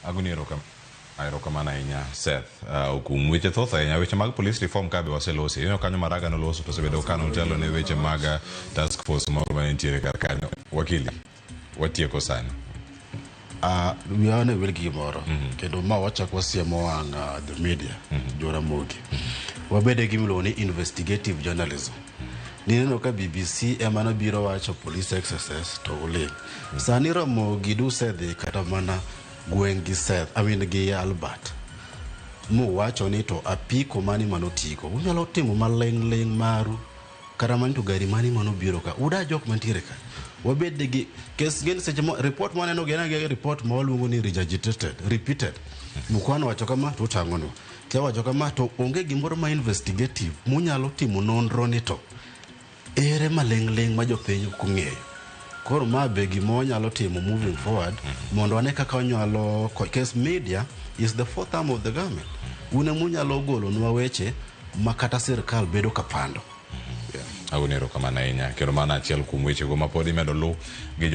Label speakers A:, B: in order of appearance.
A: Agunero kam ayro kamana inya Seth kum weche thoth ahinya weche mag police reform kabe waselosi kanyo maraga no loso to sebedo kano telo ne weche mag task force moro manitiere kar kanyo wakili watieko sana
B: we are will give more kendo ma wachako siemo wang the media Ramogi wabede gimlo ni investigative journalism nino ka BBC emano biro wacho police exercise to ole sani Ramogi du sedhi kata mana gwengi Seth gi Albert mu wacho ni to apiko mani manotiko unyalo timo maleng maru kata man to gari mani mano biro ka uda jok mantiere ka wabede gi kes gen seche report mane no gena ge report ma waluongo ni repeated mukwano wacho kama to tangono ke wacho kama to onge gimoro ma investigative munyalo timo nonro ni to ere maleng ma jopiny kong'eyo koro ma be gimo nyalo timo moving forward mondo ane kaka onyalo case media is the fourth arm of the government une munyalo golo nwa weche makata sirkal bedo kapando
A: agunero kamana inya kero mana achiel kum weche go mapodi medo lu gi